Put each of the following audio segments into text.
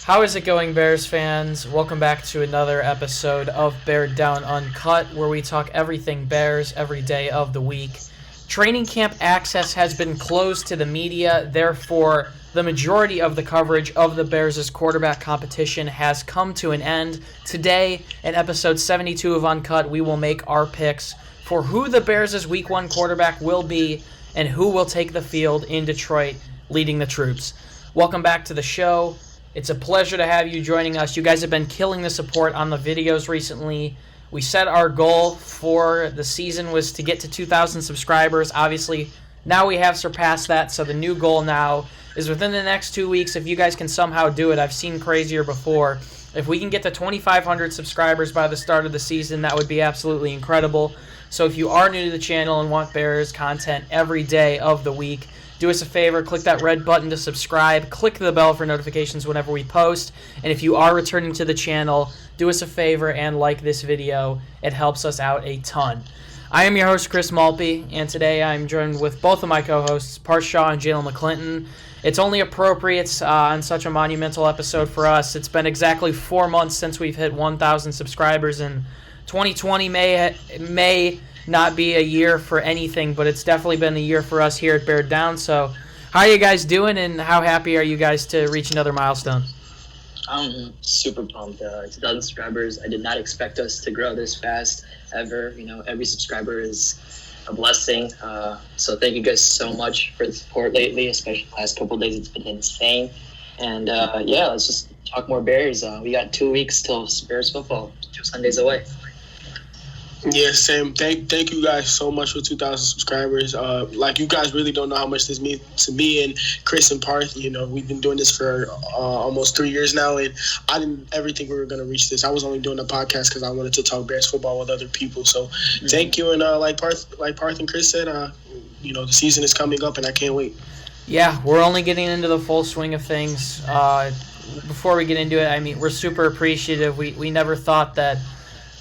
How is it going, Bears fans? Welcome back to another episode of Beared Down Uncut, where we talk everything Bears every day of the week. Training camp access has been closed to the media, therefore the majority of the coverage of the Bears' quarterback competition has come to an end. Today, in episode 72 of Uncut, we will make our picks for who the Bears' Week 1 quarterback will be and who will take the field in Detroit leading the troops. Welcome back to the show. It's a pleasure to have you joining us. You guys have been killing the support on the videos recently. We set our goal for the season was to get to 2,000 subscribers. Obviously, now we have surpassed that, so the new goal now is within the next 2 weeks, if you guys can somehow do it. I've seen crazier before. If we can get to 2,500 subscribers by the start of the season, that would be absolutely incredible. So if you are new to the channel and want Bears content every day of the week, do us a favor, click that red button to subscribe, click the bell for notifications whenever we post, and if you are returning to the channel, do us a favor and like this video. It helps us out a ton. I am your host, Chris Malpe, and today I'm joined with both of my co-hosts, Parth and Jaylen McClinton. It's only appropriate on such a monumental episode for us. It's been exactly 4 months since we've hit 1,000 subscribers, and 2020 may not be a year for anything, but it's definitely been a year for us here at Beared Down. So how are you guys doing, and how happy are you guys to reach another milestone? I'm super pumped. 2,000 subscribers. I did not expect us to grow this fast ever. You know, every subscriber is a blessing. So thank you guys so much for the support lately, especially the last couple of days. It's been insane. And let's just talk more Bears. We got 2 weeks till Bears football, 2 Sundays away. Yeah, same. Thank you guys so much for 2,000 subscribers. You guys really don't know how much this means to me and Chris and Parth. You know, we've been doing this for almost 3 years now, and I didn't ever think we were going to reach this. I was only doing a podcast because I wanted to talk Bears football with other people. So thank you, and like Parth and Chris said, the season is coming up, and I can't wait. Yeah, we're only getting into the full swing of things. Before we get into it, I mean, we're super appreciative. We never thought that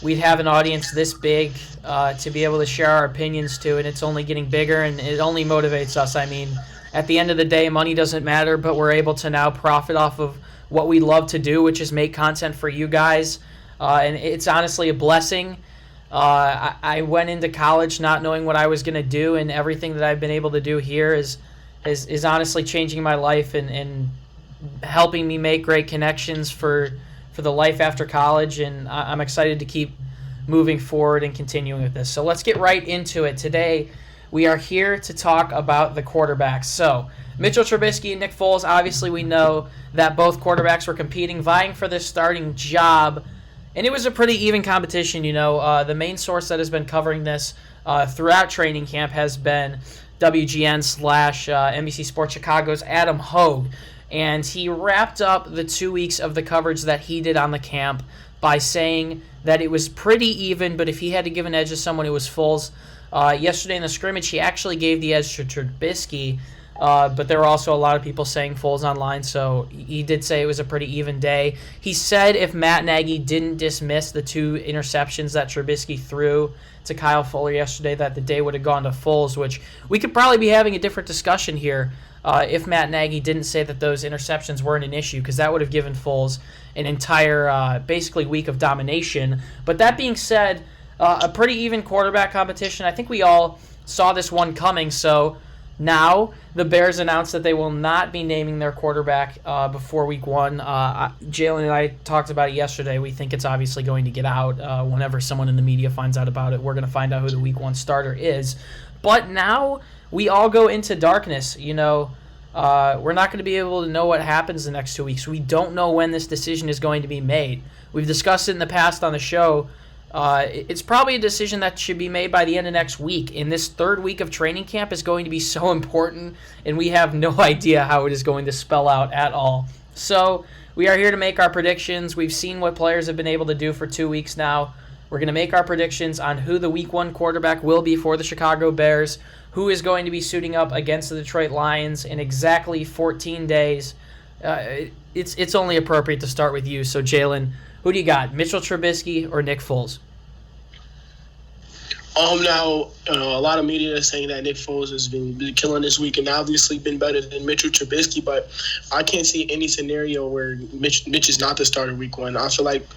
we'd have an audience this big to be able to share our opinions to, and it's only getting bigger, and it only motivates us. I mean, at the end of the day, money doesn't matter, but we're able to now profit off of what we love to do, which is make content for you guys, and it's honestly a blessing. I went into college not knowing what I was going to do, and everything that I've been able to do here is honestly changing my life and helping me make great connections for the life after college, and I'm excited to keep moving forward and continuing with this. So let's get right into it. Today, we are here to talk about the quarterbacks. So Mitchell Trubisky and Nick Foles, obviously we know that both quarterbacks were competing, vying for this starting job, and it was a pretty even competition. The main source that has been covering this throughout training camp has been WGN/NBC Sports Chicago's Adam Hogue. And he wrapped up the 2 weeks of the coverage that he did on the camp by saying that it was pretty even, but if he had to give an edge to someone, it was Foles. Yesterday in the scrimmage, he actually gave the edge to Trubisky, but there were also a lot of people saying Foles online, so he did say it was a pretty even day. He said if Matt Nagy didn't dismiss the 2 interceptions that Trubisky threw to Kyle Fuller yesterday, that the day would have gone to Foles, which we could probably be having a different discussion here if Matt Nagy didn't say that those interceptions weren't an issue, because that would have given Foles an entire, basically, week of domination. But that being said, a pretty even quarterback competition. I think we all saw this one coming, so now the Bears announced that they will not be naming their quarterback before Week 1. Jaylen and I talked about it yesterday. We think it's obviously going to get out whenever someone in the media finds out about it. We're going to find out who the Week 1 starter is. But now we all go into darkness. We're not going to be able to know what happens the next 2 weeks. We don't know when this decision is going to be made. We've discussed it in the past on the show. It's probably a decision that should be made by the end of next week. And this 3rd week of training camp is going to be so important, and we have no idea how it is going to spell out at all. So we are here to make our predictions. We've seen what players have been able to do for 2 weeks now. We're going to make our predictions on who the Week 1 quarterback will be for the Chicago Bears, who is going to be suiting up against the Detroit Lions in exactly 14 days. It's only appropriate to start with you. So, Jaylen, who do you got, Mitchell Trubisky or Nick Foles? Now, a lot of media is saying that Nick Foles has been killing this week and obviously been better than Mitchell Trubisky, but I can't see any scenario where Mitch is not the starter week one. I feel like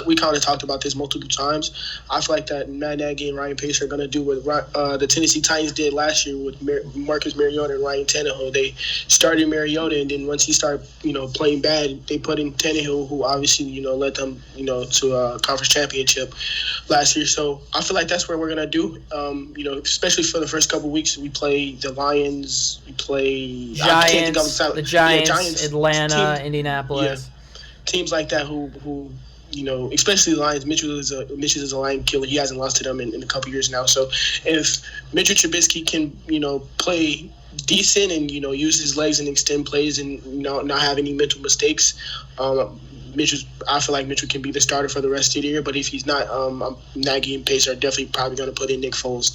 we kind of talked about this multiple times. I feel like that Matt Nagy and Ryan Pace are going to do what the Tennessee Titans did last year with Marcus Mariota and Ryan Tannehill. They started Mariota, and then once he started, playing bad, they put in Tannehill, who obviously, led them, to a conference championship last year. So I feel like that's where we're gonna do. Especially for the first couple of weeks, we play the Lions, we play Giants, the Giants, Atlanta, Indianapolis. Yeah, teams like that who especially the Lions. Mitchell is a Lion killer. He hasn't lost to them in a couple years now. So if Mitchell Trubisky can play decent and use his legs and extend plays and not have any mental mistakes, I feel like Mitchell can be the starter for the rest of the year. But if he's not, Nagy and Pace are definitely probably going to put in Nick Foles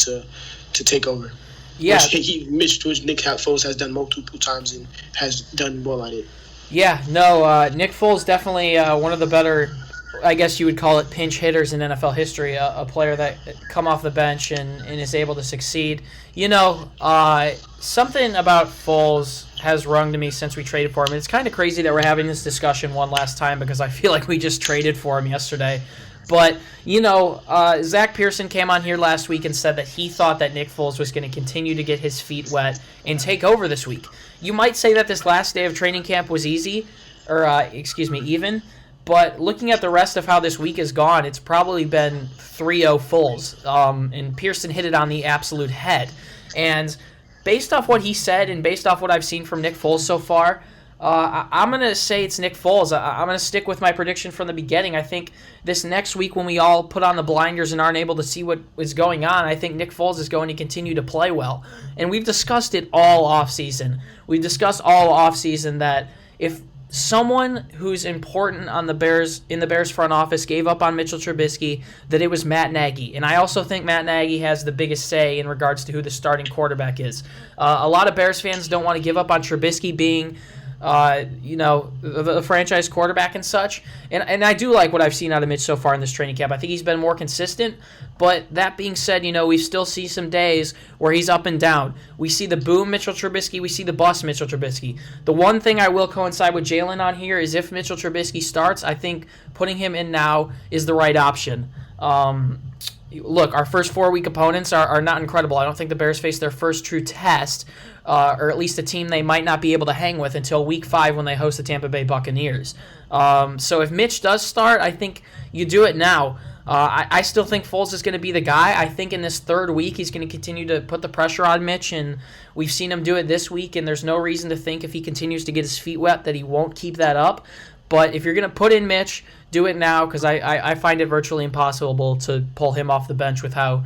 to take over. Yeah, which Nick Foles has done multiple times and has done well at it. Yeah, no, Nick Foles definitely one of the better, I guess you would call it, pinch hitters in NFL history. A player that come off the bench and is able to succeed. Something about Foles has rung to me since we traded for him. It's kind of crazy that we're having this discussion one last time because I feel like we just traded for him yesterday. But, Zach Pearson came on here last week and said that he thought that Nick Foles was going to continue to get his feet wet and take over this week. You might say that this last day of training camp was even. But looking at the rest of how this week has gone, it's probably been 3-0 Foles. And Pearson hit it on the absolute head. And based off what he said and based off what I've seen from Nick Foles so far, I'm going to say it's Nick Foles. I'm going to stick with my prediction from the beginning. I think this next week when we all put on the blinders and aren't able to see what is going on, I think Nick Foles is going to continue to play well. And we've discussed it all offseason. We've discussed all offseason that if someone who's important on the Bears in the Bears front office gave up on Mitchell Trubisky, that it was Matt Nagy. And I also think Matt Nagy has the biggest say in regards to who the starting quarterback is. A lot of Bears fans don't want to give up on Trubisky being the franchise quarterback and such. And I do like what I've seen out of Mitch so far in this training camp. I think he's been more consistent. But that being said, we still see some days where he's up and down. We see the boom Mitchell Trubisky. We see the bust Mitchell Trubisky. The one thing I will coincide with Jaylen on here is if Mitchell Trubisky starts, I think putting him in now is the right option. Look, our first 4-week opponents are not incredible. I don't think the Bears face their first true test, or at least a team they might not be able to hang with until week 5 when they host the Tampa Bay Buccaneers. So if Mitch does start, I think you do it now. I still think Foles is going to be the guy. I think in this third week he's going to continue to put the pressure on Mitch, and we've seen him do it this week, and there's no reason to think if he continues to get his feet wet that he won't keep that up. But if you're going to put in Mitch, do it now because I find it virtually impossible to pull him off the bench with how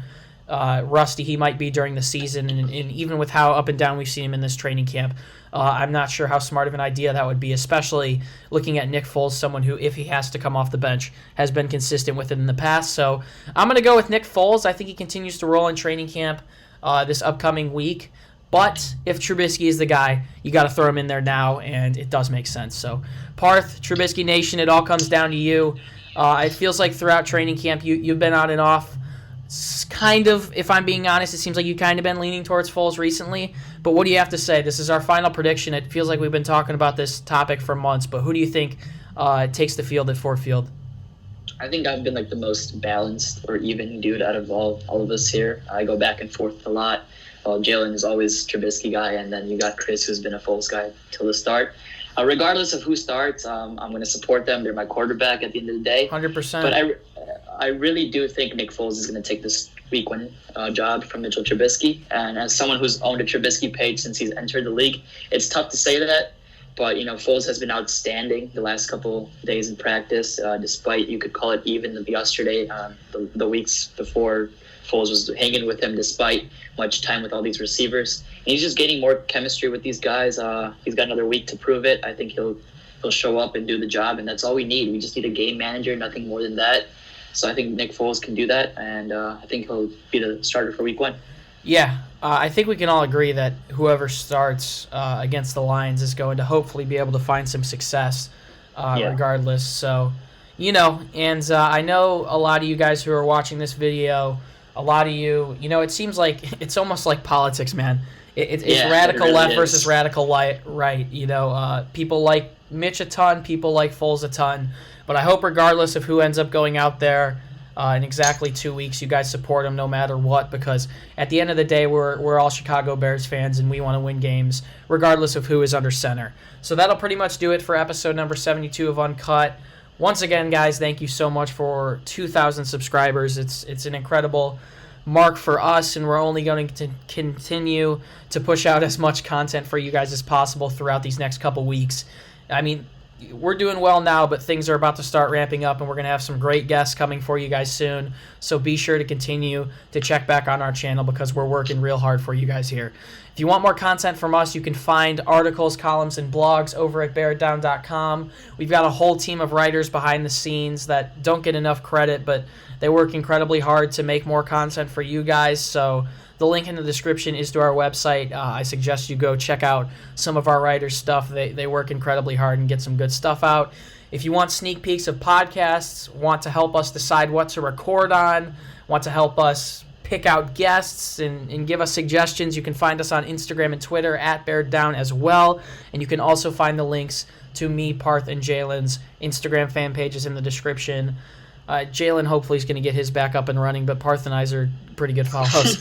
rusty he might be during the season and even with how up and down we've seen him in this training camp. I'm not sure how smart of an idea that would be, especially looking at Nick Foles, someone who, if he has to come off the bench, has been consistent with it in the past. So I'm going to go with Nick Foles. I think he continues to roll in training camp this upcoming week. But if Trubisky is the guy, you got to throw him in there now, and it does make sense. So, Parth, Trubisky Nation, it all comes down to you. It feels like throughout training camp you've been on and off. Kind of, if I'm being honest, it seems like you've kind of been leaning towards Foles recently. But what do you have to say? This is our final prediction. It feels like we've been talking about this topic for months. But who do you think takes the field at Ford Field? I think I've been the most balanced or even dude out of all of us here. I go back and forth a lot. Jaylen is always Trubisky guy, and then you got Chris, who's been a Foles guy till the start. Regardless of who starts, I'm going to support them. They're my quarterback at the end of the day. 100%. But I really do think Nick Foles is going to take this week 1 job from Mitchell Trubisky. And as someone who's owned a Trubisky page since he's entered the league, it's tough to say that. But, Foles has been outstanding the last couple days in practice, despite, you could call it even yesterday, the weeks before Foles was hanging with him despite much time with all these receivers. And he's just getting more chemistry with these guys. He's got another week to prove it. I think he'll show up and do the job, and that's all we need. We just need a game manager, nothing more than that. So I think Nick Foles can do that, and I think he'll be the starter for week 1. Yeah, I think we can all agree that whoever starts against the Lions is going to hopefully be able to find some success regardless. So, and I know a lot of you guys who are watching this video a lot of you, it seems like it's almost like politics, man. It's Yeah, radical it really left is. versus radical right. People like Mitch a ton, people like Foles a ton. But I hope regardless of who ends up going out there in exactly 2 weeks, you guys support them no matter what, because at the end of the day, we're all Chicago Bears fans, and we want to win games regardless of who is under center. So that'll pretty much do it for episode number 72 of Uncut. Once again, guys, thank you so much for 2,000 subscribers. It's an incredible mark for us, and we're only going to continue to push out as much content for you guys as possible throughout these next couple weeks. I mean, we're doing well now, but things are about to start ramping up, and we're going to have some great guests coming for you guys soon. So be sure to continue to check back on our channel because we're working real hard for you guys here. If you want more content from us, you can find articles, columns, and blogs over at bearddown.com. We've got a whole team of writers behind the scenes that don't get enough credit, but they work incredibly hard to make more content for you guys. So the link in the description is to our website. I suggest you go check out some of our writers' stuff. They work incredibly hard and get some good stuff out. If you want sneak peeks of podcasts, want to help us decide what to record on, want to help us pick out guests and give us suggestions, you can find us on Instagram and Twitter at Beared Down as well. And you can also find the links to me, Parth, and Jaylen's Instagram fan pages in the description. Jaylen hopefully is going to get his back up and running, but Parth and I's are pretty good follows.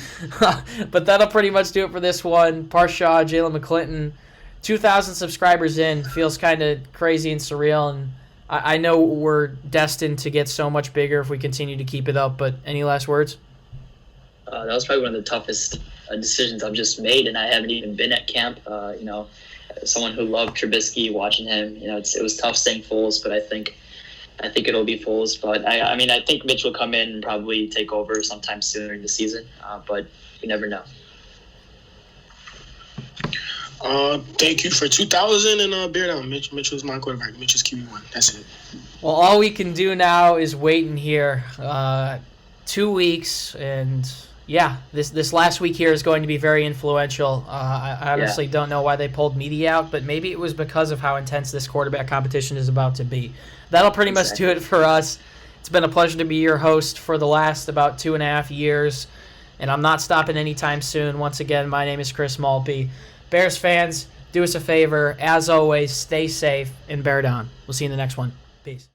But that'll pretty much do it for this one. Parth Shaw, Jaylen McClinton, 2,000 subscribers in. Feels kind of crazy and surreal, and I know we're destined to get so much bigger if we continue to keep it up, but any last words? That was probably one of the toughest decisions I've just made, and I haven't even been at camp. Someone who loved Trubisky, watching him, it was tough saying Foles, but I think it'll be Foles. But I think Mitch will come in and probably take over sometime sooner in the season. But you never know. Thank you for 2,000 and Beard Down. Mitch was my quarterback. Mitch is QB1. That's it. Well, all we can do now is wait in here 2 weeks, and yeah, this last week here is going to be very influential. I honestly don't know why they pulled media out, but maybe it was because of how intense this quarterback competition is about to be. That'll pretty much do it for us. It's been a pleasure to be your host for the last about 2.5 years, and I'm not stopping anytime soon. Once again, my name is Chris Malpe. Bears fans, do us a favor. As always, stay safe and bear down. We'll see you in the next one. Peace.